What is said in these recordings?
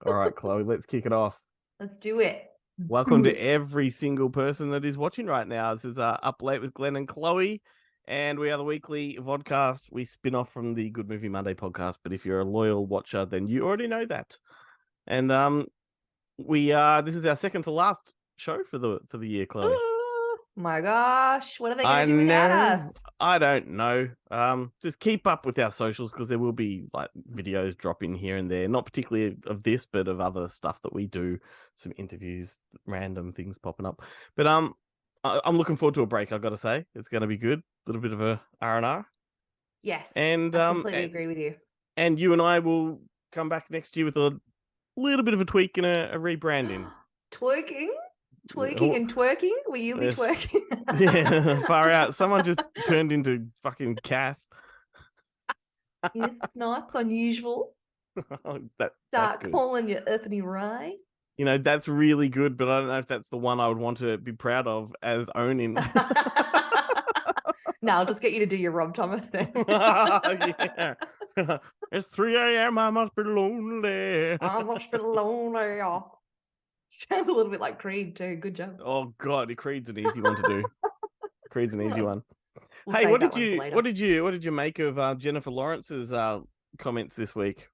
All right, Chloe, let's kick it off. Let's do it. Welcome to every single person that is watching right now. This is Up Late with Glenn and Chloe, and we are the weekly vodcast. We spin off from the Good Movie Monday podcast, but if you're a loyal watcher, then you already know that. And this is our second to last show for the year, Chloe. Oh my gosh, what are they I going to do without know. us? I don't know. Just keep up with our socials because there will be like videos dropping here and there. Not particularly of this, but of other stuff that we do. Some interviews, random things popping up. But I'm looking forward to a break. I've got to say, it's going to be good. A little bit of a R&R. Yes, And I completely agree with you. and you and I will come back next year with a little bit of a tweak and a rebranding. Twerking, tweaking, Oh, and twerking. Will you be yes. twerking? Yeah, far out. Someone just turned into fucking Kath. It's not unusual. That's Start good. calling you uppity right. That's really good, but I don't know if that's the one I would want to be proud of as owning. No, I'll just get you to do your Rob Thomas then. Yeah. It's 3 a.m. I must be lonely. I must be lonely. Sounds a little bit like Creed too. Good job. Oh God, Creed's an easy one to do. Creed's an easy one. We'll Hey, save what that did one for you later. what did you make of Jennifer Lawrence's comments this week?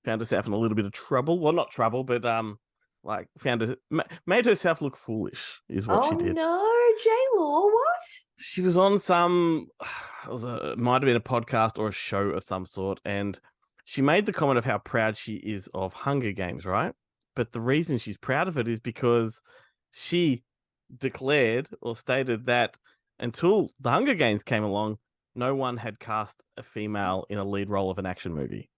Found herself in a little bit of trouble. Well, not trouble, but like made herself look foolish is what Oh she did. no, J Law, what? She was on some it might have been a podcast or a show of some sort, and she made the comment of how proud she is of Hunger Games, right? But the reason she's proud of it is because she declared or stated that until the Hunger Games came along, no one had cast a female in a lead role of an action movie.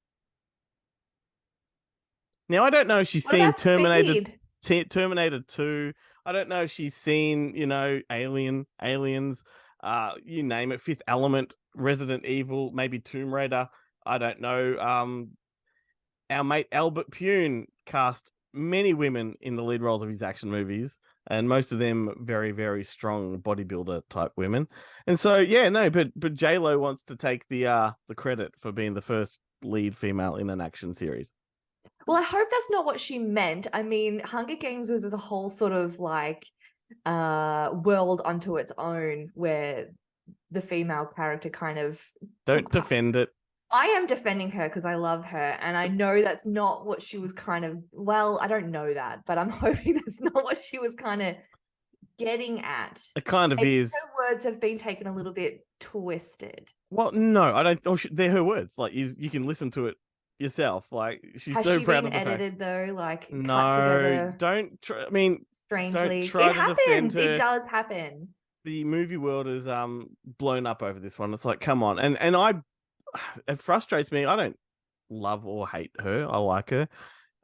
Now, I don't know if she's What seen about Speed? Terminator 2. I don't know if she's seen, Aliens, you name it, Fifth Element, Resident Evil, maybe Tomb Raider. I don't know. Our mate Albert Pune cast many women in the lead roles of his action movies, and most of them very, very strong bodybuilder type women. And so, yeah, no, but J Lo wants to take the credit for being the first lead female in an action series. Well, I hope that's not what she meant. I mean, Hunger Games was as a whole sort of like world unto its own where the female character kind of Don't defend it. I am defending her because I love her, and I know that's not what she was kind of, well, I don't know that, but I'm hoping that's not what she was kind of getting at. It kind of Maybe is. her words have been taken a little bit twisted. Well, no, I don't. Oh, they're her words. Like you can listen to it yourself. Like she's Has so she proud been of the fact. edited though? Like cut No, together don't. I mean, don't strangely? try It to defend happens. It her. does happen. The movie world is blown up over this one. It's like, come on, and it frustrates me. I don't love or hate her. I like her.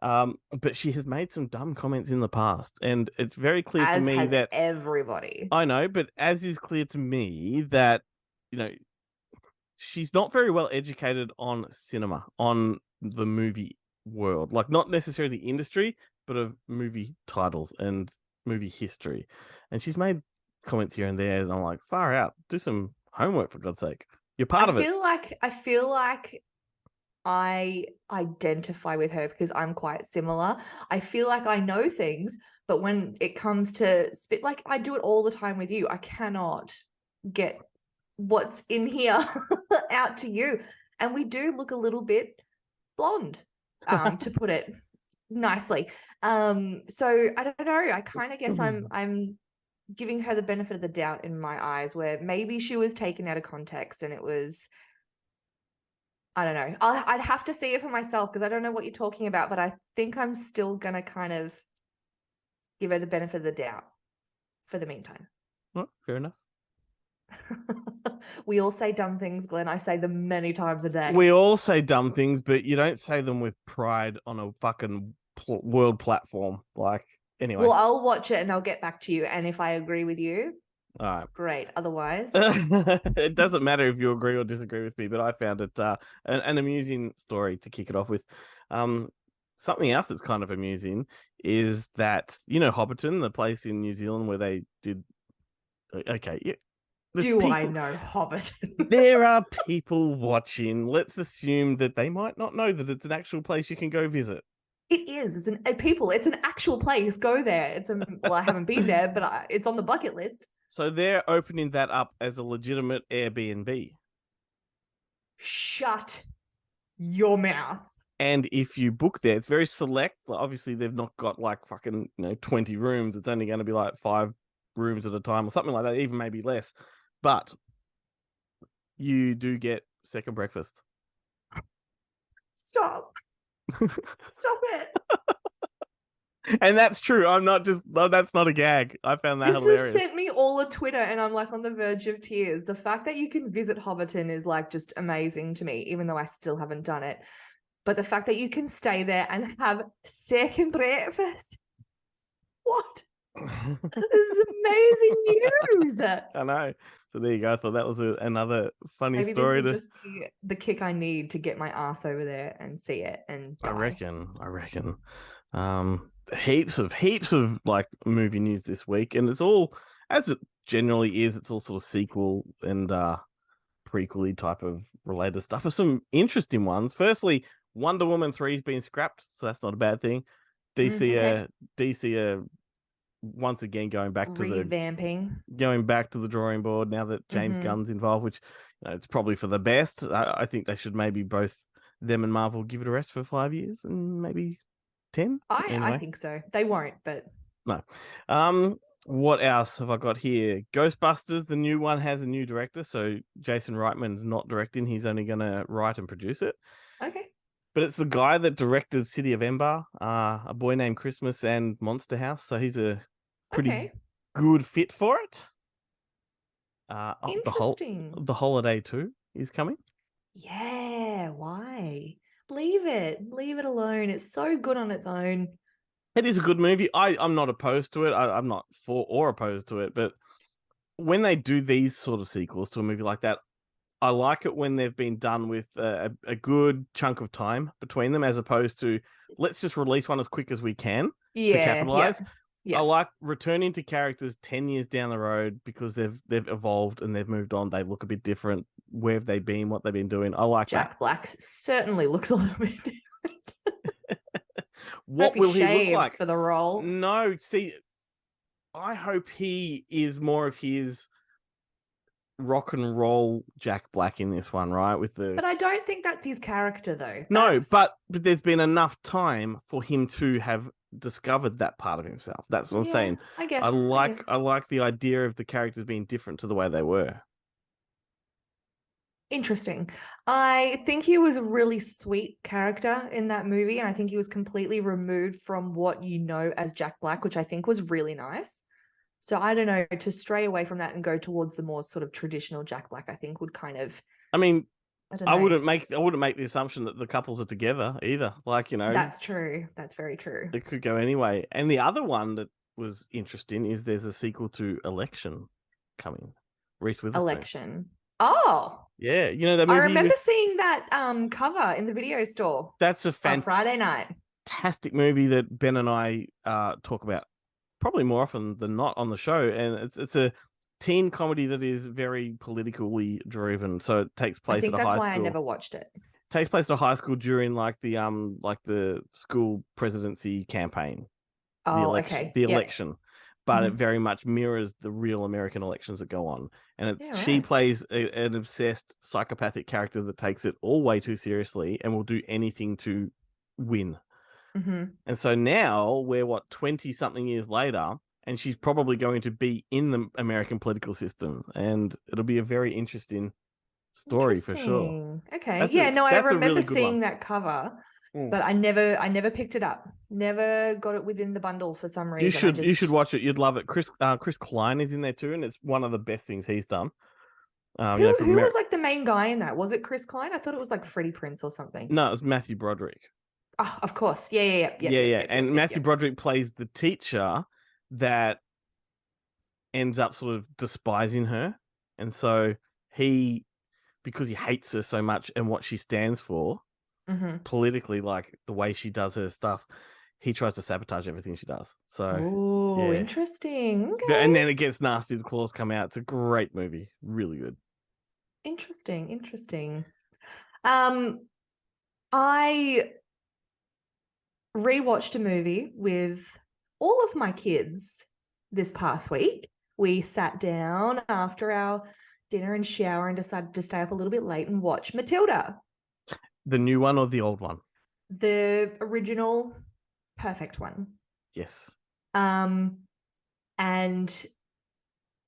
But she has made some dumb comments in the past, and it's very clear to As me has that everybody. I know, but as is clear to me that you know she's not very well educated on cinema, on the movie world, like not necessarily the industry, but of movie titles and movie history. And she's made comments here and there, and I'm like, far out, do some homework for God's sake. You're part of it. I feel like I identify with her because I'm quite similar. I feel like I know things, but when it comes to spit, like I do it all the time with you, I cannot get what's in here out to you. And we do look a little bit blonde, to put it nicely. So I don't know. I kind of guess I'm giving her the benefit of the doubt in my eyes, where maybe she was taken out of context and it was, I don't know. I'd have to see it for myself because I don't know what you're talking about, but I think I'm still going to kind of give her the benefit of the doubt for the meantime. Well, fair enough. We all say dumb things, Glenn. I say them many times a day. We all say dumb things, but you don't say them with pride on a fucking world platform. Like, anyway. Well, I'll watch it and I'll get back to you. And if I agree with you, all right, great. Otherwise, it doesn't matter if you agree or disagree with me, but I found it an amusing story to kick it off with. Something else that's kind of amusing is that Hobbiton, the place in New Zealand where they did. Okay, yeah, there's Do I people. know Hobbiton? There are people watching. Let's assume that they might not know that it's an actual place you can go visit. It is. It's people. It's an actual place. Go there. Well, I haven't been there, but it's on the bucket list. So they're opening that up as a legitimate Airbnb. Shut your mouth. And if you book there, it's very select. Obviously, they've not got like fucking 20 rooms. It's only going to be like 5 rooms at a time or something like that, even maybe less. But you do get second breakfast. Stop. Stop it. And that's true. I'm not just. No, that's not a gag. I found that This hilarious. has sent me all of Twitter, and I'm like on the verge of tears. The fact that you can visit Hobbiton is like just amazing to me, even though I still haven't done it. But the fact that you can stay there and have second breakfast, what? This is amazing news. I know. So there you go. I thought that was another funny Maybe story. this will just be the kick I need to get my ass over there and see it and die. I reckon. Heaps of like movie news this week, and it's all, as it generally is, it's all sort of sequel and prequely type of related stuff. There's some interesting ones. Firstly, Wonder Woman 3's been scrapped, so that's not a bad thing. DC are once again going back to the drawing board now that James Gunn's involved, which it's probably for the best. I think they should maybe both them and Marvel give it a rest for 5 years and maybe 10. I think so. They won't, but no. What else have I got here? Ghostbusters, the new one, has a new director, so Jason Reitman's not directing. He's only going to write and produce it. Okay. But it's the guy that directed City of Ember, A Boy Named Christmas, and Monster House, so he's a pretty good fit for it. Interesting. The Holiday 2 is coming. Yeah, why? Leave it alone. It's so good on its own. It is a good movie. I'm not opposed to it. I'm not for or opposed to it, but when they do these sort of sequels to a movie like that, I like it when they've been done with a good chunk of time between them, as opposed to let's just release one as quick as we can to capitalize. I like returning to characters 10 years down the road because they've evolved and they've moved on. They look a bit different. Where have they been? What they've been doing? I like Jack Black certainly looks a little bit different. What will he look like for the role? No, see, I hope he is more of his rock and roll Jack Black in this one, right? But I don't think that's his character, though. No, but there's been enough time for him to have discovered that part of himself. That's what I'm saying. I guess I like the idea of the characters being different to the way they were. Interesting. I think he was a really sweet character in that movie, and I think he was completely removed from what you know as Jack Black, which I think was really nice. So I don't know, to stray away from that and go towards the more sort of traditional Jack Black, I think would kind of. I mean, I wouldn't make the assumption that the couples are together either. Like, That's true. That's very true. It could go anyway. And the other one that was interesting is there's a sequel to Election coming. Reese Witherspoon. Election. Oh. Yeah, that movie. I remember seeing that cover in the video store. That's a Friday night. Fantastic movie that Ben and I talk about probably more often than not on the show, and it's a teen comedy that is very politically driven. So it takes place at a high school. I think that's why I never watched it. Takes place at a high school during like the school presidency campaign. The election. But it very much mirrors the real American elections that go on. And she plays an obsessed psychopathic character that takes it all way too seriously and will do anything to win. Mm-hmm. And so now we're 20-something years later, and she's probably going to be in the American political system. And it'll be a very interesting story for sure. Okay. I remember seeing that cover. But I never picked it up. Never got it within the bundle for some reason. You should watch it. You'd love it. Chris Klein is in there too, and it's one of the best things he's done. Who was like the main guy in that? Was it Chris Klein? I thought it was like Freddie Prinze or something. No, it was Matthew Broderick. Oh, of course. Yeah. And Matthew Broderick plays the teacher that ends up sort of despising her, and so because he hates her so much and what she stands for. Mm-hmm. Politically, like the way she does her stuff, he tries to sabotage everything she does. So Oh, yeah. interesting. And Okay. then it gets nasty, the claws come out. It's a great movie. Really good. Interesting. Interesting. I rewatched a movie with all of my kids this past week. We sat down after our dinner and shower and decided to stay up a little bit late and watch Matilda, The new one or the old one? the original perfect one. Yes. And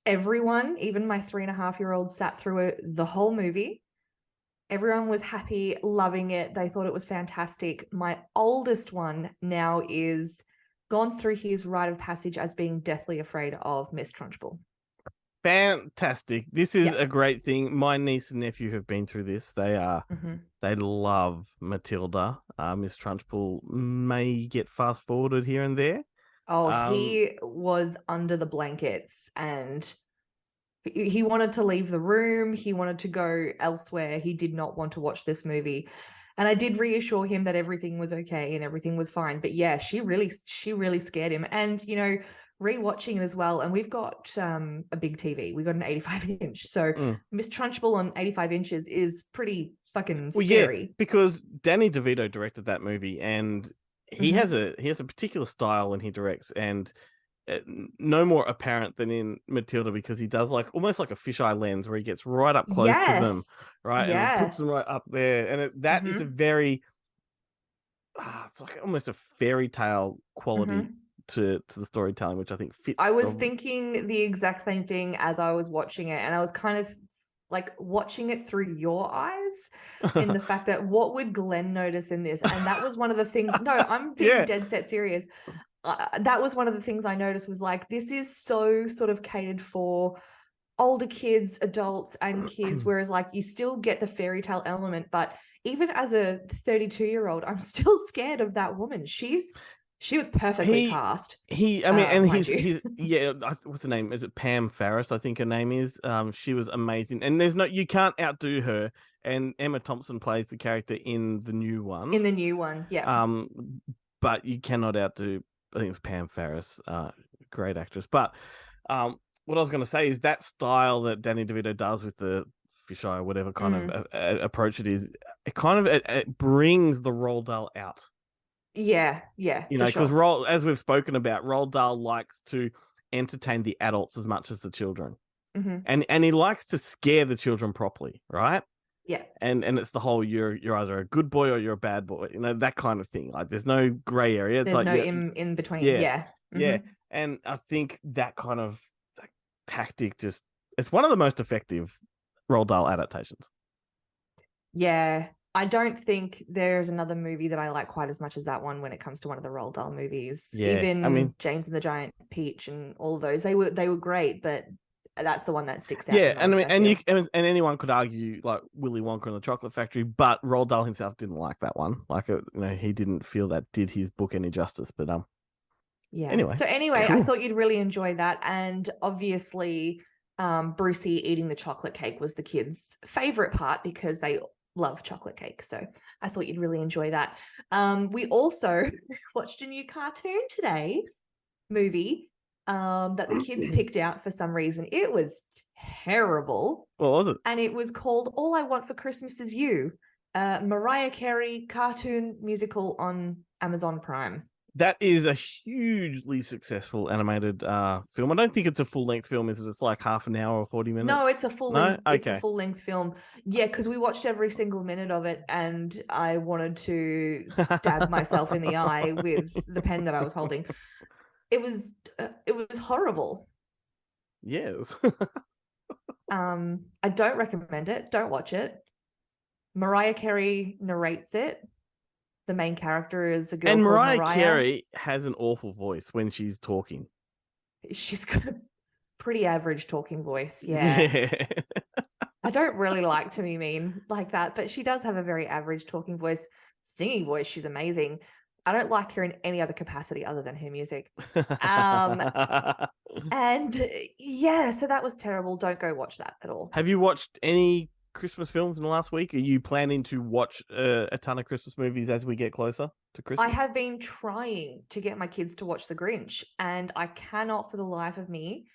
everyone, even my 3.5-year-old, sat through it the whole movie. Everyone was happy, loving it. They thought it was fantastic. My oldest one now is gone through his rite of passage as being deathly afraid of Miss Trunchbull. Fantastic. This is Yeah. a great thing. My niece and nephew have been through this. They love Matilda. Miss Trunchbull may get fast forwarded here and there. Oh, he was under the blankets and he wanted to leave the room. He wanted to go elsewhere. He did not want to watch this movie. And I did reassure him that everything was okay and everything was fine. But yeah, she really scared him. And, you know, rewatching it as well. And we've got a big TV. We got an 85-inch. So Miss Trunchbull on 85 inches is pretty fucking scary. Yeah, because Danny DeVito directed that movie, and he has a particular style when he directs, and no more apparent than in Matilda, because he does like almost like a fisheye lens where he gets right up close to them, right, and puts them right up there, and that is a very it's like almost a fairy tale quality to the storytelling, which I think fits. I was thinking the exact same thing as I was watching it, and I was kind of like watching it through your eyes in the fact that what would Glenn notice in this? And that was one of the things. No, I'm being dead set serious. That was one of the things I noticed was like, this is so sort of catered for older kids, adults, and kids, whereas like you still get the fairy tale element. But even as a 32-year-old, I'm still scared of that woman. She was perfectly cast. He's what's her name? Is it Pam Ferris? I think her name is. She was amazing, and you can't outdo her. And Emma Thompson plays the character in the new one. Yeah. But you cannot outdo. I think it's Pam Ferris, great actress. But what I was going to say is that style that Danny DeVito does with the fisheye, whatever kind of approach it is, it brings the Roald Dahl out. Yeah, you know, because as we've spoken about, Roald Dahl likes to entertain the adults as much as the children, and he likes to scare the children properly, right? Yeah, and it's the whole you're either a good boy or you're a bad boy, you know, that kind of thing. Like there's no gray area. It's there's like no in between. Yeah. And I think that kind of tactic it's one of the most effective Roald Dahl adaptations. Yeah, I don't think there's another movie that I like quite as much as that one when it comes to one of the Roald Dahl movies. Yeah, even James and the Giant Peach and all of those, they were great, but that's the one that sticks out. Yeah, the most, and anyone could argue like Willy Wonka and the Chocolate Factory, but Roald Dahl himself didn't like that one. Like, you know, he didn't feel that did his book any justice. But yeah. Anyway, cool. I thought you'd really enjoy that, and obviously, Brucey eating the chocolate cake was the kids' favorite part because they love chocolate cake. So I thought you'd really enjoy that. We also watched a new cartoon today, movie, that the kids picked out for some reason. It was terrible. What was it? And it was called All I Want for Christmas Is You, Mariah Carey cartoon musical on Amazon Prime. That is a hugely successful animated film. I don't think it's a full-length film, is it? It's like half an hour or 40 minutes? No, it's a full-length. Okay. It's a full-length film. Yeah, because we watched every single minute of it, and I wanted to stab myself in the eye with the pen that I was holding. It was horrible. Yes. I don't recommend it. Don't watch it. Mariah Carey narrates it. The main character is a girl called Mariah. And Mariah Carey has an awful voice when she's talking. She's got a pretty average talking voice. Yeah. I don't really like to be mean like that, but she does have a very average talking voice. Singing voice, she's amazing. I don't like her in any other capacity other than her music. And yeah, so that was terrible. Don't go watch that at all. Have you watched any Christmas films in the last week? Are you planning to watch a ton of Christmas movies as we get closer to I Christmas? have been trying to get my kids to watch The Grinch, and I cannot for the life of me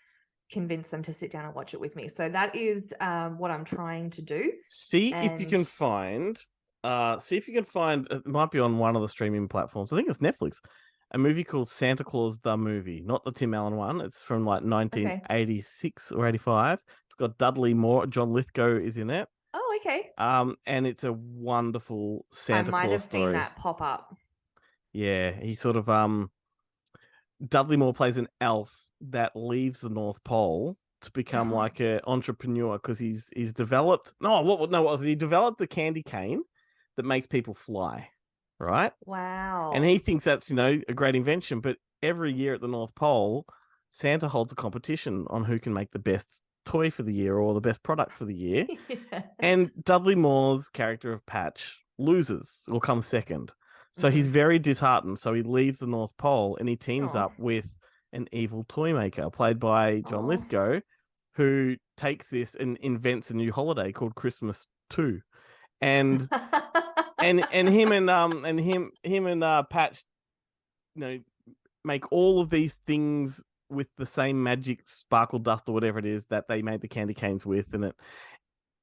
convince them to sit down and watch it with me. So that is what I'm trying to do. See if you And can find. See if you can find. It might be on one of the streaming platforms. I think it's Netflix. A movie called Santa Claus the Movie, not the Tim Allen one. It's from like okay. 1986 or 85. It's got Dudley Moore. John Lithgow is in it. Oh, okay. And it's a wonderful I Santa might have Claus seen story. that pop up. Yeah, he sort of Dudley Moore plays an elf that leaves the North Pole to become like an entrepreneur because he's developed what was it? He developed the candy cane that makes people fly, right? Wow. And he thinks that's a great invention. But every year at the North Pole, Santa holds a competition on who can make the best toy for the year or the best product for the year. Yeah. And Dudley Moore's character of Patch loses or comes second. So he's very disheartened. So he leaves the North Pole and he teams up with an evil toy maker played by John Lithgow, who takes this and invents a new holiday called Christmas 2. And and him and Patch, make all of these things with the same magic sparkle dust or whatever it is that they made the candy canes with, and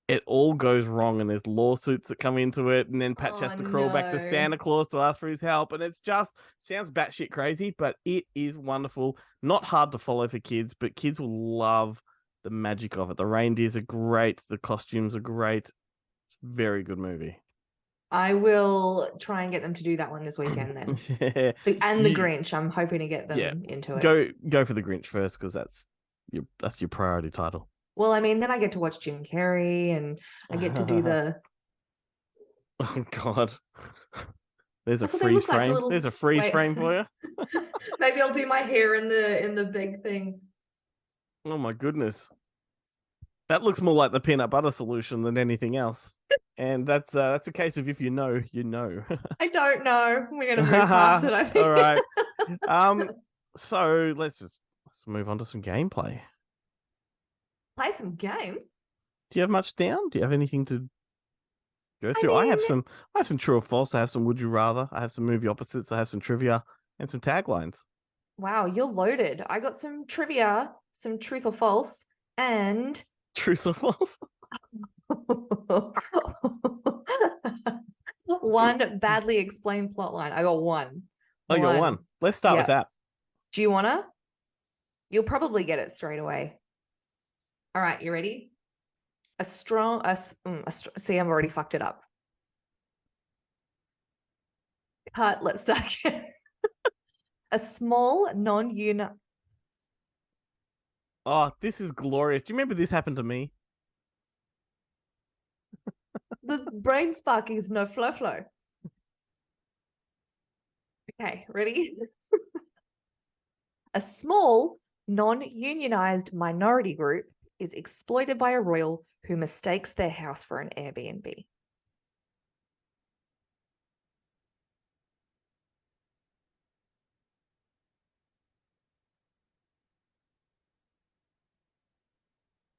it all goes wrong, and there's lawsuits that come into it, and then Patch has to crawl back to Santa Claus to ask for his help, and it's just sounds batshit crazy, but it is wonderful. Not hard to follow for kids, but kids will love the magic of it. The reindeers are great, the costumes are great. It's a very good movie. I will try and get them to do that one this weekend then. Yeah. And the Grinch. I'm hoping to get them into it. Go for the Grinch first because that's your priority title. Well, I mean, then I get to watch Jim Carrey and I get to do the. Oh God! There's That's a what they freeze look like, frame. little- There's a freeze Wait. frame for you. Maybe I'll do my hair in the big thing. Oh my goodness! That looks more like the peanut butter solution than anything else. And that's a case of if you know, you know. I don't know. We're gonna move past it, I think. All right. So let's move on to some gameplay. Play some games. Do you have much down? Do you have anything to go through? I I have some true or false. I have some would you rather. I have some movie opposites. I have some trivia and some taglines. Wow, you're loaded. I got some trivia, some truth or false, and Truth or false? one badly explained plot line. I got one. I got one. Let's start with that. Do you wanna? You'll probably get it straight away. All right, you ready? See, I've already fucked it up. Cut. Let's start again. A small non-unit. Oh, this is glorious. Do you remember this happened to me? The brain sparking is no flow. Okay, ready? A small non-unionized minority group is exploited by a royal who mistakes their house for an Airbnb.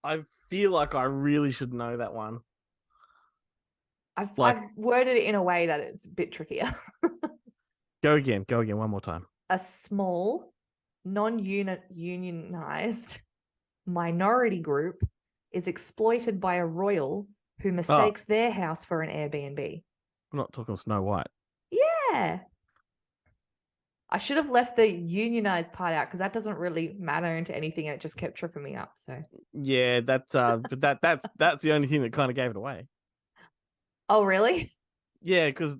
I feel like I really should know that one. I've worded it in a way that it's a bit trickier. Go again one more time. A small non-unionized minority group is exploited by a royal who mistakes their house for an Airbnb. We're not talking Snow White. Yeah. I should have left the unionized part out because that doesn't really matter into anything, and it just kept tripping me up. So yeah, that's but that's the only thing that kind of gave it away. Oh, really? Yeah, because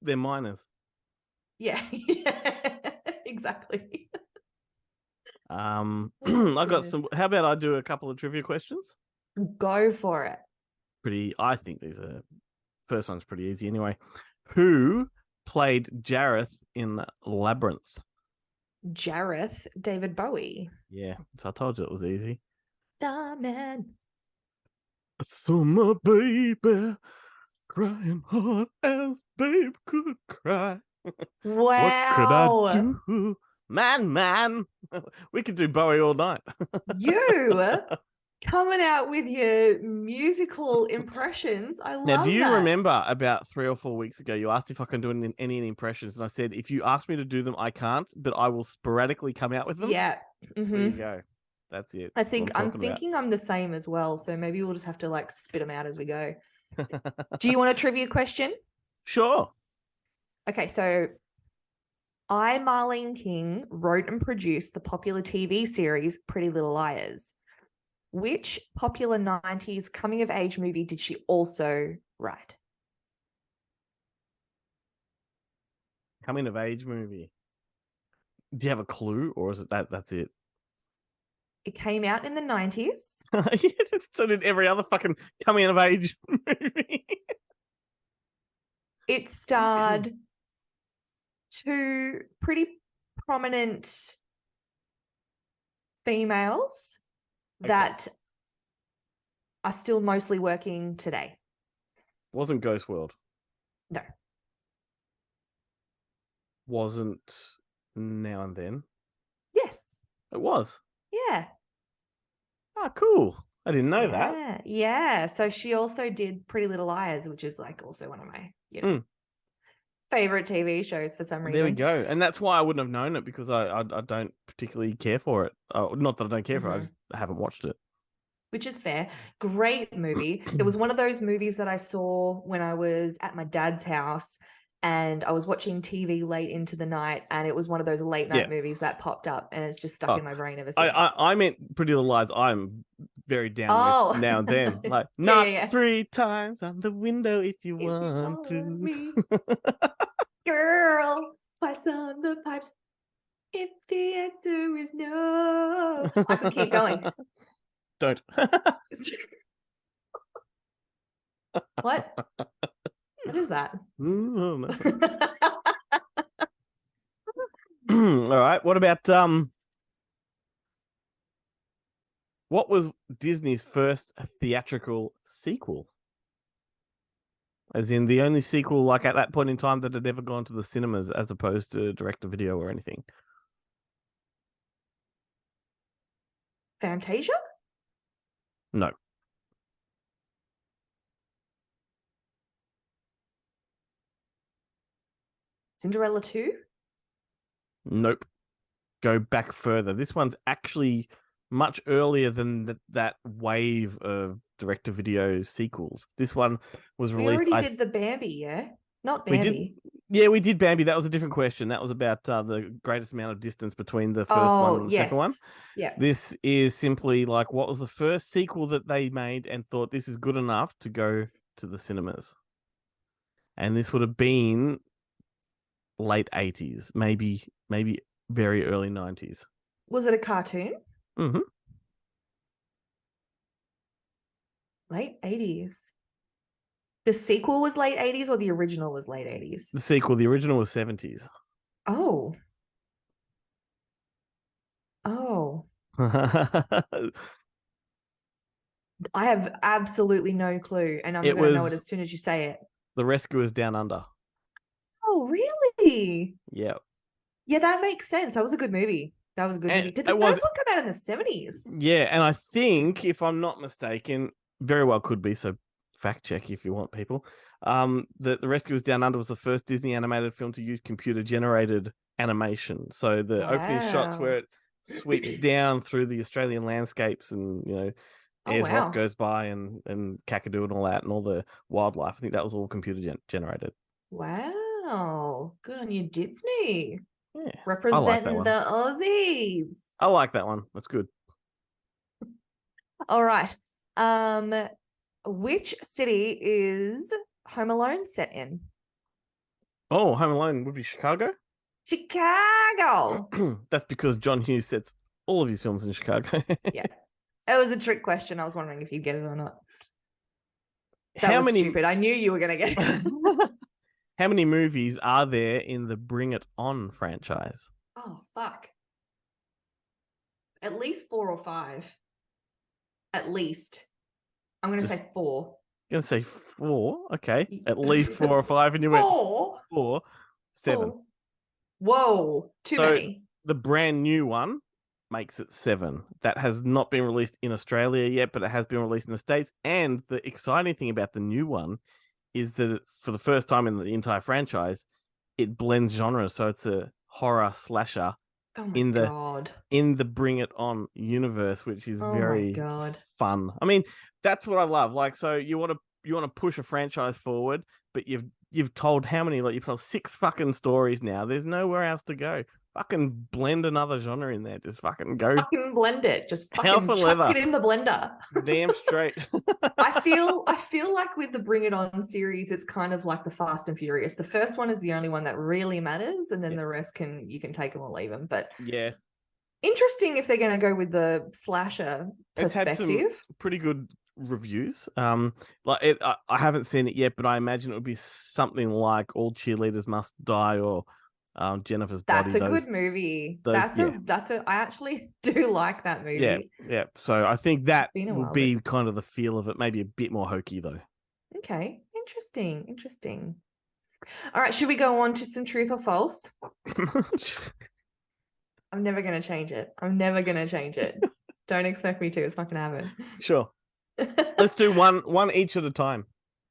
they're minors. Yeah, exactly. I got some. How about I do a couple of trivia questions? Go for it. I think these are. First one's pretty easy anyway. Who played Jareth in Labyrinth? Jareth, David Bowie. Yeah, so I told you it was easy. Man. I saw my baby crying hard as babe could cry. Wow. What could I do? Man. We could do Bowie all night. You? Coming out with your musical impressions. I Now, do love you that. remember about 3 or 4 weeks ago, you asked if I can do any impressions, and I said if you ask me to do them, I can't, but I will sporadically come out with them. Yeah. There you Mm-hmm. go. That's it. I That's what think I'm I'm talking about. thinking I'm the same as well. So maybe we'll just have to like spit them out as we go. Do you want a trivia question? Sure. Okay, so Marlene King, wrote and produced the popular TV series Pretty Little Liars. Which popular 90s coming of age movie did she also write? Coming of age movie. Do you have a clue, or is it that's it? It came out in the 90s. So did every other fucking coming of age movie. It starred two pretty prominent females that are still mostly working today. Wasn't Ghost World. No. Wasn't Now and Then. Yes. It was. Yeah. Ah, cool. I didn't know that. Yeah. Yeah. So she also did Pretty Little Liars, which is like also one of my, favorite TV shows for some reason. There we go. And that's why I wouldn't have known it, because I don't particularly care for it. Not that I don't care for it, I just haven't watched it. Which is fair. Great movie. It was one of those movies that I saw when I was at my dad's house and I was watching TV late into the night, and it was one of those late night movies that popped up, and it's just stuck in my brain ever since. I meant Pretty Little Lies. I'm very down with Now and Then. Like, not 3 times on the window if you want to. Me. Girl, twice on the pipes. If the answer is no. I could keep going. Don't. What? What is that? All right. What about what was Disney's first theatrical sequel? As in the only sequel, like at that point in time, that had ever gone to the cinemas, as opposed to direct-to-video or anything. Fantasia? No. Cinderella 2? Nope. Go back further. This one's actually much earlier than that wave of direct-to-video sequels. This one was released. We already did the Bambi, yeah? Not Bambi. We did Bambi. That was a different question. That was about the greatest amount of distance between the first one and the second one. Yeah. This is simply like, what was the first sequel that they made and thought this is good enough to go to the cinemas? And this would have been late 80s, maybe very early 90s. Was it a cartoon? Mm-hmm. Late 80s. The sequel was late 80s or the original was late 80s? The sequel, the original was 70s. Oh. Oh. I have absolutely no clue, and I'm going to know it as soon as you say it. The Rescuers Down Under. Oh, really? Yeah. Yeah, that makes sense. That was a good movie. Did the first one come out in the 70s? Yeah, and I think, if I'm not mistaken, very well could be, so fact check if you want, people. The Rescuers Down Under was the first Disney animated film to use computer-generated animation. So the opening shots where it sweeps down through the Australian landscapes and, Ayers Rock goes by and Kakadu and all that and all the wildlife. I think that was all computer generated. Wow. Good on you, Disney. Yeah. Representing the Aussies. I like that one. That's good. All right. Which city is Home Alone set in? Oh, Home Alone would be Chicago? Chicago. That's because John Hughes sets all of his films in Chicago. Yeah. It was a trick question. I was wondering if you'd get it or not. That was stupid. I knew you were going to get it. How many movies are there in the Bring It On franchise? Oh, fuck. At least 4 or 5. At least. I'm going to say 4. You're going to say 4? Okay. At least 4 or 5, and you went 4. 7. 4. Whoa. Too many. The brand new one makes it 7. That has not been released in Australia yet, but it has been released in the States. And the exciting thing about the new one is that for the first time in the entire franchise, it blends genres. So it's a horror slasher Oh my in the God. Bring It On universe, which is Oh my very God. fun. I mean, that's what I love. Like, so you want to push a franchise forward, but you've told how many? Like, you've told 6 fucking stories now. There's nowhere else to go. Fucking blend another genre in there. Just fucking go Fucking blend it. Just hell fucking for chuck leather. it in the blender. Damn straight. I feel like with the Bring It On series, it's kind of like the Fast and Furious. The first one is the only one that really matters, and then the rest you can take them or leave them. But yeah, interesting if they're going to go with the slasher it's had some perspective. pretty good reviews. Like I haven't seen it yet, but I imagine it would be something like All Cheerleaders Must Die or Jennifer's Body. That's a good movie. Those, yeah. I actually do like that movie. Yeah. So I think that Been a will while, be but kind of the feel of it. Maybe a bit more hokey though. okay. Interesting. All right, should we go on to some truth or false? I'm never going to change it. Don't expect me to. It's not going to happen. Sure. Let's do one each at a time.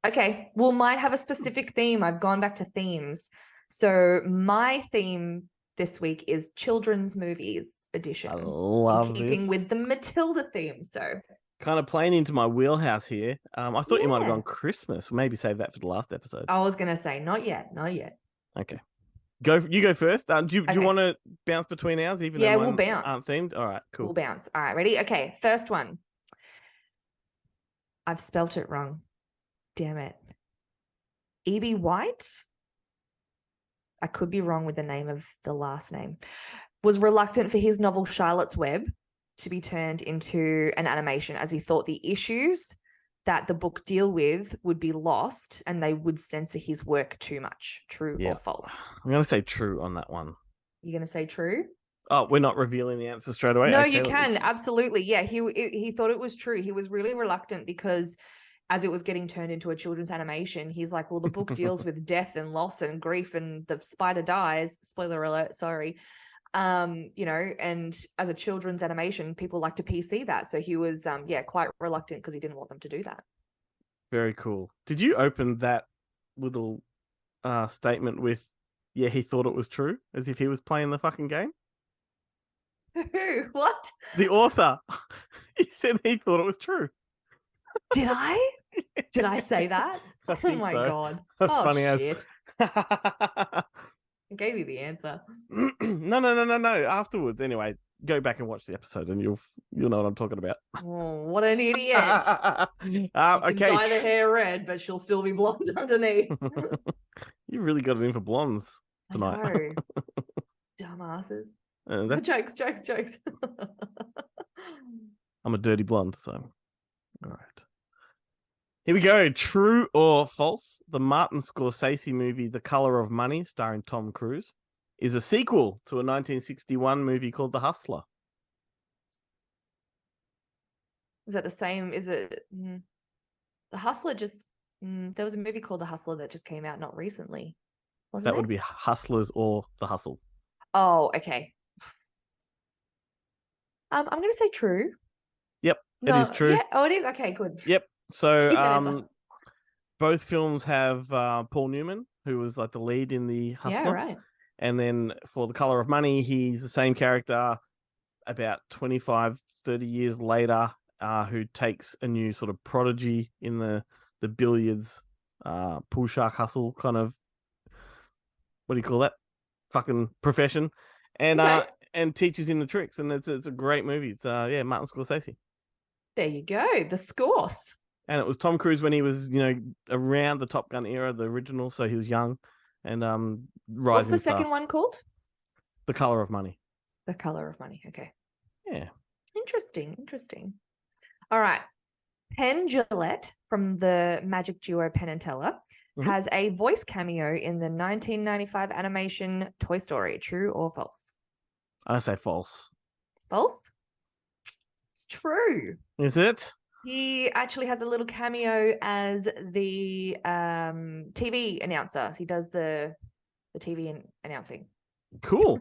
Okay. Well, mine have a specific theme. I've gone back to themes. So my theme this week is children's movies edition. I love in keeping this. with the Matilda theme. So kind of playing into my wheelhouse here. I thought you might have Yeah. gone Christmas. Maybe save that for the last episode. I was going to say, not yet. Okay. You go first. Do you Okay. want to bounce between ours, even Yeah, though we'll mine bounce. aren't themed? All right, cool. We'll bounce. All right, ready? Okay, first one. I've spelt it wrong. Damn it. E.B. White? I could be wrong with the name of the last name. Was reluctant for his novel Charlotte's Web to be turned into an animation, as he thought the issues that the book deal with would be lost and they would censor his work too much. True or false? I'm going to say true on that one. You're going to say true? Oh, we're not revealing the answer straight away? No, Okay, you can. Absolutely. Yeah, he thought it was true. He was really reluctant because as it was getting turned into a children's animation, he's like, well, the book deals with death and loss and grief and the spider dies. Spoiler alert, sorry. And as a children's animation, people like to PC that. So he was, quite reluctant because he didn't want them to do that. Very cool. Did you open that little statement with, yeah, he thought it was true, as if he was playing the fucking game? Who? What? The author. He said he thought it was true. Did I? Did I say that? Oh my so. God. That's funny shit. as. I gave you the answer. No. Afterwards, anyway, go back and watch the episode, and you'll know what I'm talking about. Oh, what an idiot! Okay, dye the hair red, but she'll still be blonde underneath. You really got it in for blondes tonight. I know. Dumbasses. Jokes. I'm a dirty blonde, so all right. Here we go. True or false? The Martin Scorsese movie The Color of Money, starring Tom Cruise, is a sequel to a 1961 movie called The Hustler. Is that the same? Is it The Hustler? There was a movie called The Hustler that just came out not recently. Wasn't that would be Hustlers or The Hustle. Oh, okay. I'm going to say true. Yep, it is true. Yeah. Oh, it is? Okay, good. Yep. So both films have Paul Newman, who was like the lead in The Hustler. Yeah, right. And then for The Color of Money, he's the same character about 25, 30 years later, who takes a new sort of prodigy in the billiards pool shark hustle kind of, what do you call that? Fucking profession. And and teaches him the tricks. And it's a great movie. It's Martin Scorsese. There you go. The Scorse. And it was Tom Cruise when he was, around the Top Gun era, the original, so he was young. And what's the second one called? The Color of Money. The Color of Money. Okay. Yeah. Interesting. All right. Penn Jillette from the magic duo Penn and Teller has a voice cameo in the 1995 animation Toy Story. True or false? I say false. False? It's true. Is it? He actually has a little cameo as the TV announcer. He does the TV announcing. Cool.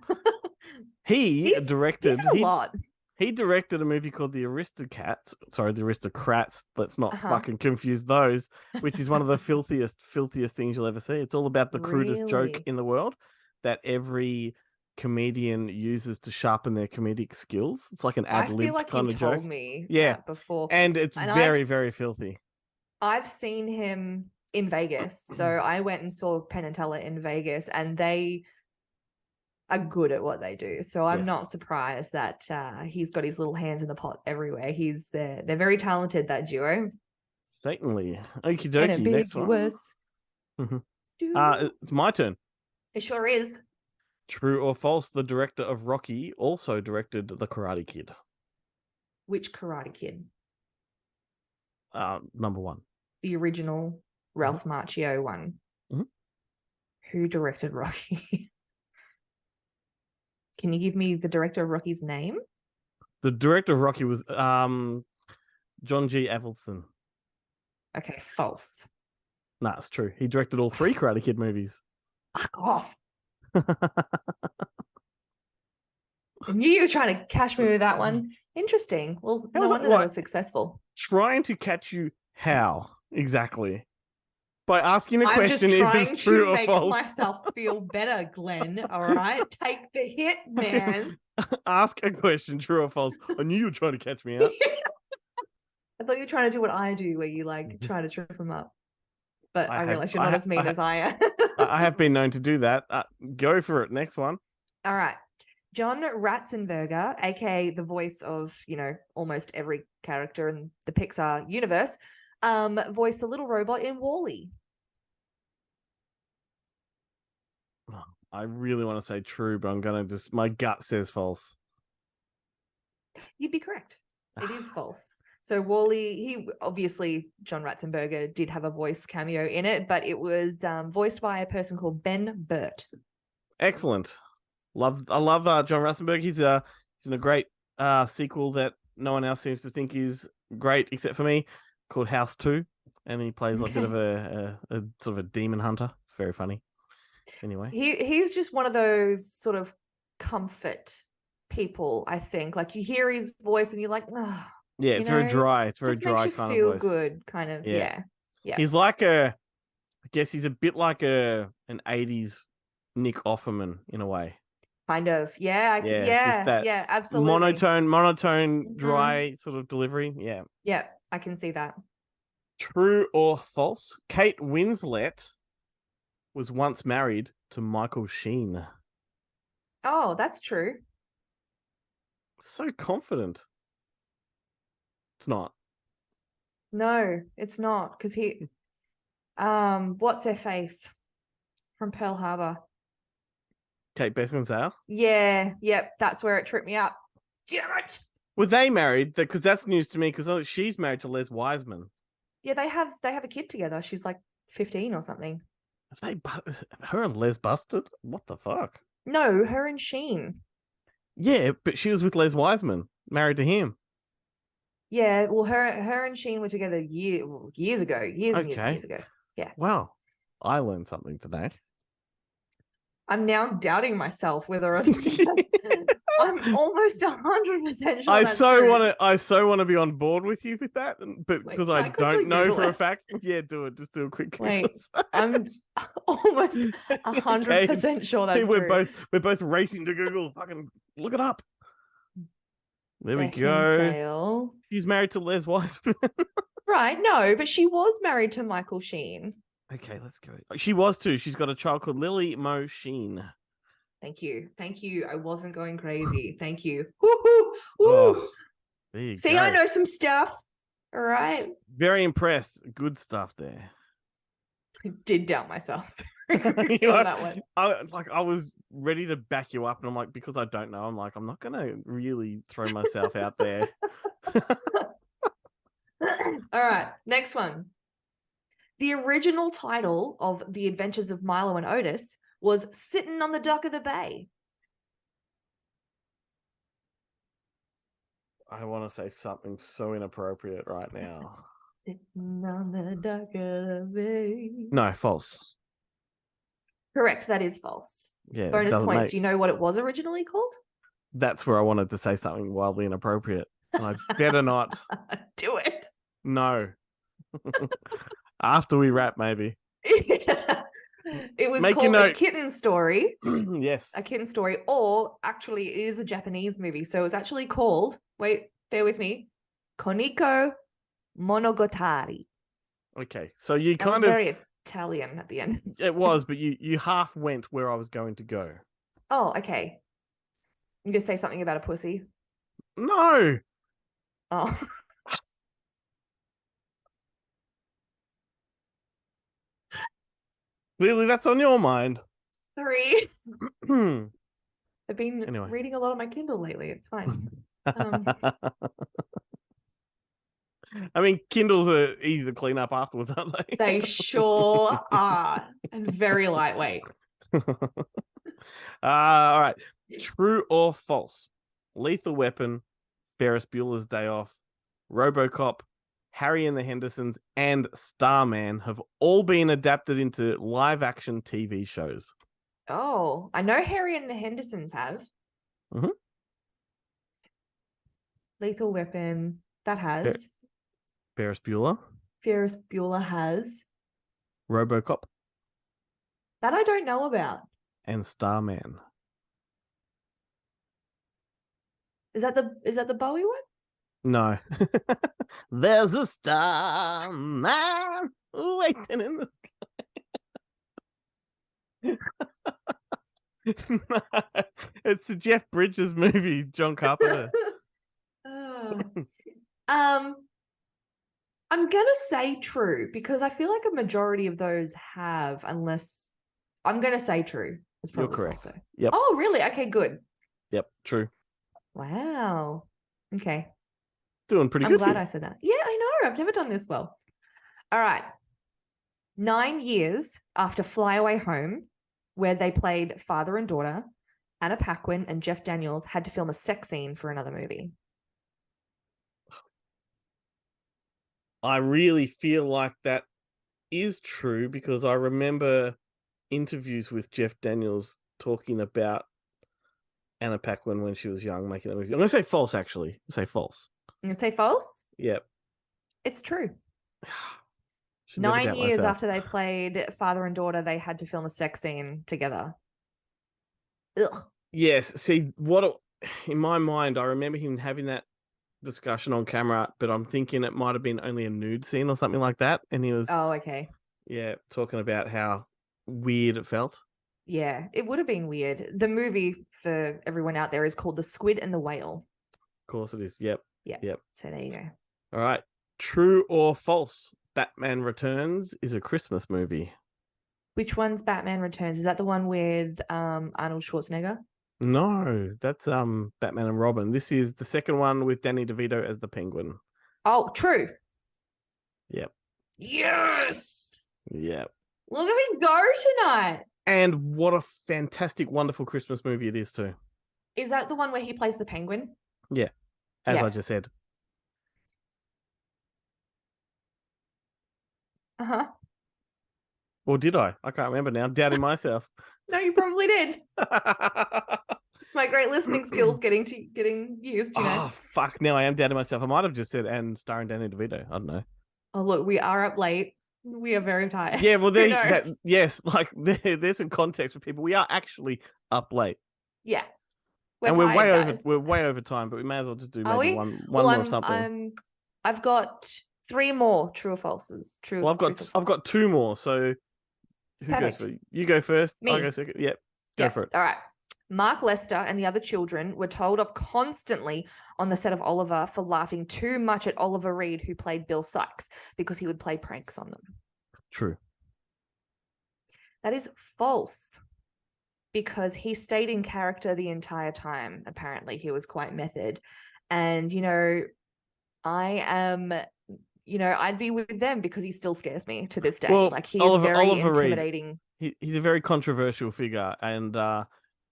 He directed. He's in a lot. He directed a movie called The Aristocats. Sorry, The Aristocrats. Let's not Uh-huh. fucking confuse those, which is one of the filthiest things you'll ever see. It's all about the crudest joke Really? in the world that every comedian uses to sharpen their comedic skills. It's like an I feel ad-libbed like kind you've of joke. told me Yeah. that before. And it's And very, very filthy. I've seen him in Vegas. So I went and saw Penn and Teller in Vegas, and they are good at what they do. So I'm not Yes. surprised that he's got his little hands in the pot everywhere. They're very talented, that duo. Certainly. Okie dokie. Next one. Ambiguous. It's my turn. It sure is. True or false, the director of Rocky also directed The Karate Kid. Which Karate Kid? Number one. The original Ralph Macchio one. Mhm. Who directed Rocky? Can you give me the director of Rocky's name? The director of Rocky was John G. Avildsen. Okay, false. Nah, it's true. He directed all three Karate Kid movies. Fuck off. I knew you were trying to catch me with that one. Interesting. Well, no wonder that was successful. Trying to catch you how exactly? By asking a I'm question just if trying it's true to or make false. myself feel better, Glenn. All right, take the hit, man. Ask a question, true or false. I knew you were trying to catch me out. I thought you were trying to do what I do, where you like try to trip them up. But I realize you're not as mean as I am. I have been known to do that. Go for it. Next one. All right. John Ratzenberger, aka the voice of, almost every character in the Pixar universe, voiced the little robot in WALL-E. I really want to say true, but I'm gonna my gut says false. You'd be correct. It is false. So WALL-E, John Ratzenberger did have a voice cameo in it, but it was voiced by a person called Ben Burt. Excellent. I love John Ratzenberg. He's in a great sequel that no one else seems to think is great except for me, called House 2, and he plays a bit of a sort of a demon hunter. It's very funny. Anyway, he's just one of those sort of comfort people, I think. Like, you hear his voice and you're like, oh, yeah, it's very dry. It's very just dry makes you kind feel of voice. good, kind of. Yeah. He's like I guess he's a bit like an 80s Nick Offerman in a way. Kind of. Yeah. Just that absolutely. monotone, dry sort of delivery. Yeah. Yeah, I can see that. True or false? Kate Winslet was once married to Michael Sheen. Oh, that's true. So confident. It's not. No, it's not, because what's her face from Pearl Harbor? Kate Beckinsale? Yeah, yep, that's where it tripped me up. Damn it! Were they married? Because that's news to me, because she's married to Les Wiseman. Yeah, they have a kid together. She's like 15 or something. Her and Les busted? What the fuck? No, her and Sheen. Yeah, but she was with Les Wiseman, married to him. Yeah, well, her and Sheen were together years ago. Years and years ago. Yeah. Wow. I learned something today. I'm now doubting myself whether or not I'm almost 100% sure. I so want to be on board with you with that, but because I don't know for a fact, do it. Just do a quick. Wait, I'm almost 100% sure that's true. We're both racing to Google. Fucking look it up. There we go. She's married to Les Wiseman. Right, no, but she was married to Michael Sheen. Okay, let's go. She was too. She's got a child called Lily Mo Sheen. Thank you. I wasn't going crazy. Thank you. Woo-hoo! Woo! Oh, there you See, go. I know some stuff. All right. Very impressed. Good stuff there. I did doubt myself on that one. I was ready to back you up, and I'm like, because I don't know, I'm like, I'm not gonna really throw myself out there. All right, next one. The original title of The Adventures of Milo and Otis was Sitting on the Dock of the Bay. I want to say something so inappropriate right now. Sitting on the dock of the bay. No, false. Correct, that is false. Yeah. Bonus points. Do you know what it was originally called? That's where I wanted to say something wildly inappropriate. And I better not. Do it. No. After we wrap, maybe. It was Make a called A note. Kitten Story. Yes. A Kitten Story, or actually, it is a Japanese movie. So it's actually called, wait, bear with me, Koniko Monogatari. Okay. So you That was kind of, very Italian at the end. it was, but you half went where I was going to go. Oh, okay. You just say something about a pussy. No. Oh. Clearly that's on your mind. Sorry. Anyway. I've been reading a lot on my Kindle lately. It's fine. I mean, Kindles are easy to clean up afterwards, aren't they? They sure are. And very lightweight. All right. True or false? Lethal Weapon, Ferris Bueller's Day Off, RoboCop, Harry and the Hendersons, and Starman have all been adapted into live-action TV shows. Oh, I know Harry and the Hendersons have. Mm-hmm. Lethal Weapon, that has. Ferris Bueller. Ferris Bueller has. RoboCop. That I don't know about. And Starman. Is that the Bowie one? No. There's a starman waiting in the sky. No, it's a Jeff Bridges movie, John Carpenter. I'm gonna say true because I feel like a majority of those have, unless I'm gonna say true. It's probably You're correct. false. Yep. Oh, really? Okay, good. Yep, true. Wow. Okay. Doing pretty I'm good. glad here. I said that. Yeah, I know. I've never done this well. All right. 9 years after Fly Away Home, where they played father and daughter, Anna Paquin and Jeff Daniels had to film a sex scene for another movie. I really feel like that is true because I remember interviews with Jeff Daniels talking about Anna Paquin when she was young making that movie. I'm going to say false, actually. I'm going to say false. I'm going to say false? Yep. It's true. Should never 9 doubt years myself. after they played father and daughter, they had to film a sex scene together. Ugh. Yes. See, in my mind, I remember him having that discussion on camera, but I'm thinking it might have been only a nude scene or something like that. And he was, Oh, okay. yeah, talking about how weird it felt. Yeah, it would have been weird. The movie, for everyone out there, is called The Squid and the Whale. Of course it is. Yep. Yeah. Yep. So there you go. All right. True or false? Batman Returns is a Christmas movie. Which one's Batman Returns? Is that the one with Arnold Schwarzenegger? No, that's Batman and Robin. This is the second one with Danny DeVito as the Penguin. Oh, true. Yep. Yes. Yep. Look at me go tonight. And what a fantastic, wonderful Christmas movie it is too. Is that the one where he plays the penguin? Yeah. As I just said. Uh-huh. Or did I? I can't remember now. I'm doubting myself. No, you probably did. Just my great listening skills getting used, you know. Oh, fuck. Now I am doubting myself. I might have just said, and starring Danny DeVito. I don't know. Oh, look, we are up late. We are very tired. Yeah, well, yes, like there's some context for people. We are actually up late. Yeah. We're way over time, but we may as well just do maybe one more of something. I've got 3 more true or falses. True. Well, I've got 2 more. So who goes first? You go first. Me. I'll go second. Yep. Go for it. All right. Mark Lester and the other children were told off constantly on the set of Oliver for laughing too much at Oliver Reed, who played Bill Sykes, because he would play pranks on them. True. That is false, because he stayed in character the entire time. Apparently, he was quite method. And, I'd be with them because he still scares me to this day. Well, like, he is very intimidating. He's a very controversial figure. And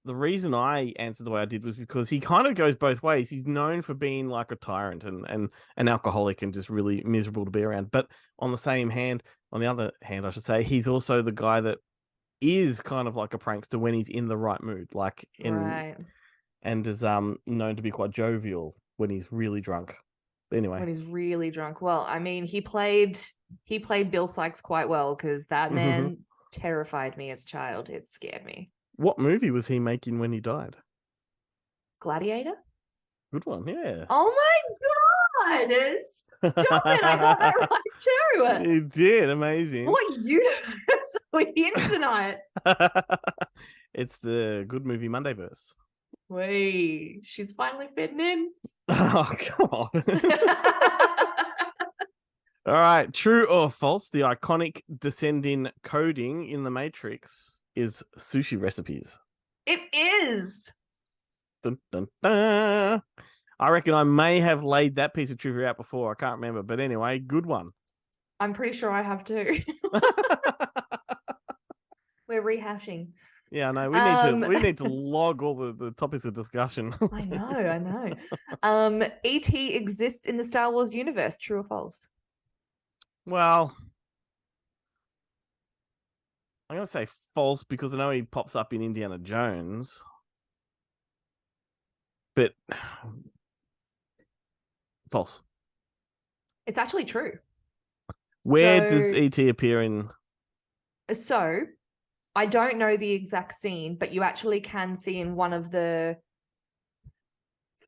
the reason I answered the way I did was because he kind of goes both ways. He's known for being like a tyrant and an alcoholic and just really miserable to be around. But on the other hand, I should say, he's also the guy that is kind of like a prankster when he's in the right mood. and is known to be quite jovial when he's really drunk. But anyway. When he's really drunk. Well, I mean, he played Bill Sykes quite well because that man terrified me as a child. It scared me. What movie was he making when he died? Gladiator? Good one, yeah. Oh my god! Stop it! I got that right too. You did, amazing. What universe are we in tonight? It's the Good Movie Mondayverse. Wait, she's finally fitting in. Oh, come on. All right, true or false? The iconic descending coding in the Matrix is sushi recipes. It is. Dun, dun, dun. I reckon I may have laid that piece of trivia out before. I can't remember, but anyway, good one. I'm pretty sure I have too. We're rehashing. Yeah, no, we need to log all the topics of discussion. I know. E.T. exists in the Star Wars universe. True or false? Well, I'm gonna say false because I know he pops up in Indiana Jones, but false. It's actually true. Where does E.T. appear in? So, I don't know the exact scene, but you actually can see in one of the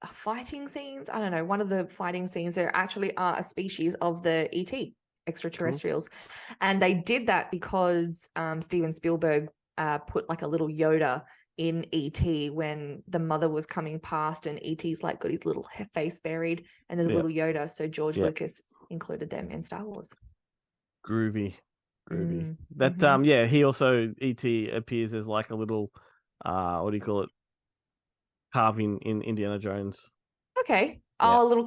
fighting scenes. I don't know, one of the fighting scenes, there actually are a species of the ET extraterrestrials. Cool. And they did that because Steven Spielberg put like a little Yoda in ET when the mother was coming past, and ET's like got his little face buried, and there's a little Yoda. So George Lucas included them in Star Wars. Groovy. That he also E.T. appears as like a little what do you call it, carving in Indiana Jones. Okay. A little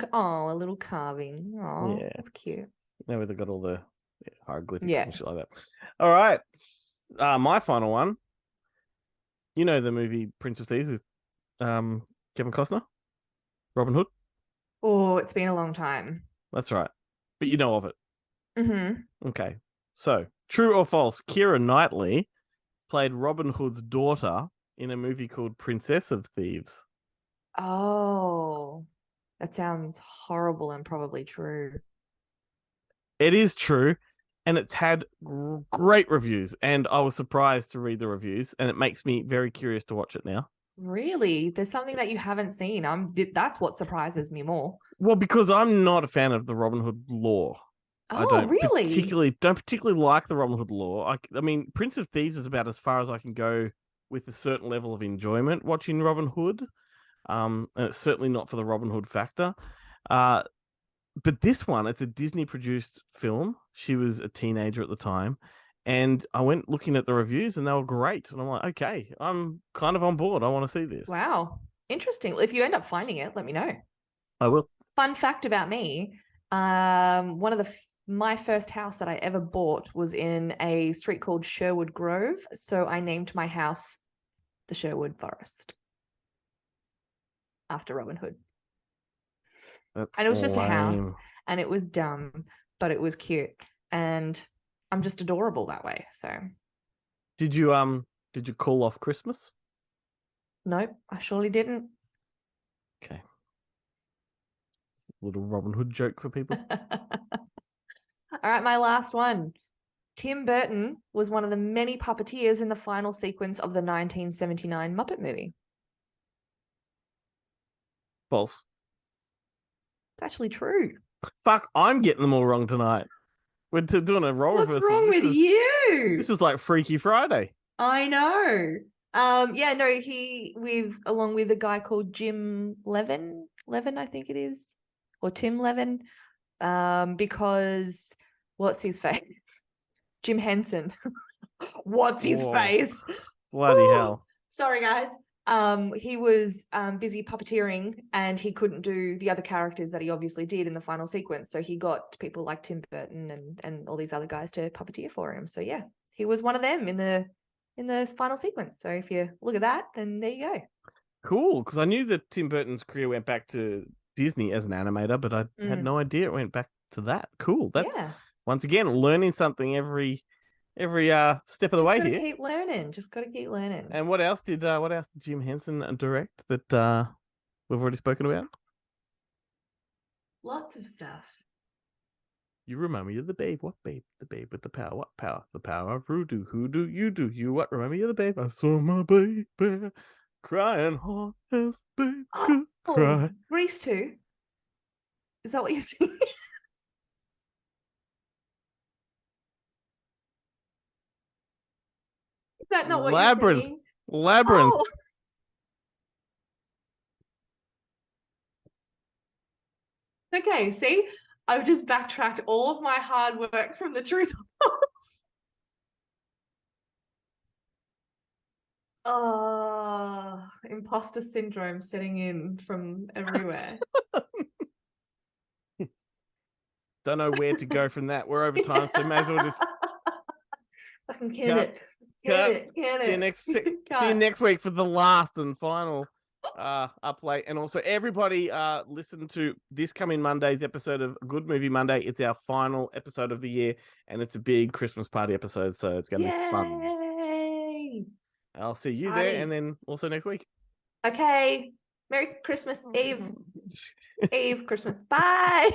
carving. Oh, yeah, that's cute. Now where they got all the hieroglyphics and shit like that. All right, my final one. You know the movie Prince of Thieves with Kevin Costner, Robin Hood. Oh, it's been a long time. That's right, but you know of it. Mm-hmm. Okay. So, true or false? Keira Knightley played Robin Hood's daughter in a movie called Princess of Thieves. Oh, that sounds horrible and probably true. It is true, and it's had great reviews, and I was surprised to read the reviews, and it makes me very curious to watch it now. Really? There's something that you haven't seen. That's what surprises me more. Well, because I'm not a fan of the Robin Hood lore. Oh, I don't particularly like the Robin Hood lore. I mean, Prince of Thieves is about as far as I can go with a certain level of enjoyment watching Robin Hood. And it's certainly not for the Robin Hood factor. But this one, it's a Disney produced film. She was a teenager at the time. And I went looking at the reviews and they were great. And I'm like, okay, I'm kind of on board. I want to see this. Wow. Interesting. If you end up finding it, let me know. I will. Fun fact about me. My first house that I ever bought was in a street called Sherwood Grove. So I named my house the Sherwood Forest after Robin Hood. And it was just a house, and it was dumb, but it was cute, and I'm just adorable that way. So, did you call off Christmas? Nope, I surely didn't. Okay, it's a little Robin Hood joke for people. All right, my last one. Tim Burton was one of the many puppeteers in the final sequence of the 1979 Muppet movie. False. It's actually true. Fuck, I'm getting them all wrong tonight. We're doing a role reversal. What's wrong with you? This is like Freaky Friday. I know. Along with a guy called Jim Levin, I think it is, or Tim Levin, because what's his face? Jim Henson. What's his face? Bloody hell. Sorry, guys. He was busy puppeteering and he couldn't do the other characters that he obviously did in the final sequence. So he got people like Tim Burton and all these other guys to puppeteer for him. So yeah, he was one of them in the final sequence. So if you look at that, then there you go. Cool, because I knew that Tim Burton's career went back to Disney as an animator, but I had no idea it went back to that. Cool. That's once again learning something every every step of the Just way gotta here. keep learning. Just gotta keep learning. And what else did Jim Henson direct that we've already spoken about? Lots of stuff. You remind me of the babe. What babe? The babe with the power. What power? The power of voodoo. Who do you do? You what? Remind me of the babe. I saw my baby crying hard as babe could Oh, cry. Grease 2. Is that what you're saying? Is that not what you're Labyrinth. saying? Labyrinth. Oh, okay. See, I've just backtracked all of my hard work from the truth. Oh, imposter syndrome setting in from everywhere. Don't know where to go from that. We're over time, so may as well just Fucking can cut. it. Can Cut. it. Can See you it. next. See you Cut. next week for the last and final up late. And also, everybody, listen to this coming Monday's episode of Good Movie Monday. It's our final episode of the year, and it's a big Christmas party episode, so it's going to be fun. Yay. I'll see you there, Party. and then also next week. Okay. Merry Christmas Eve. Eve, Christmas. Bye.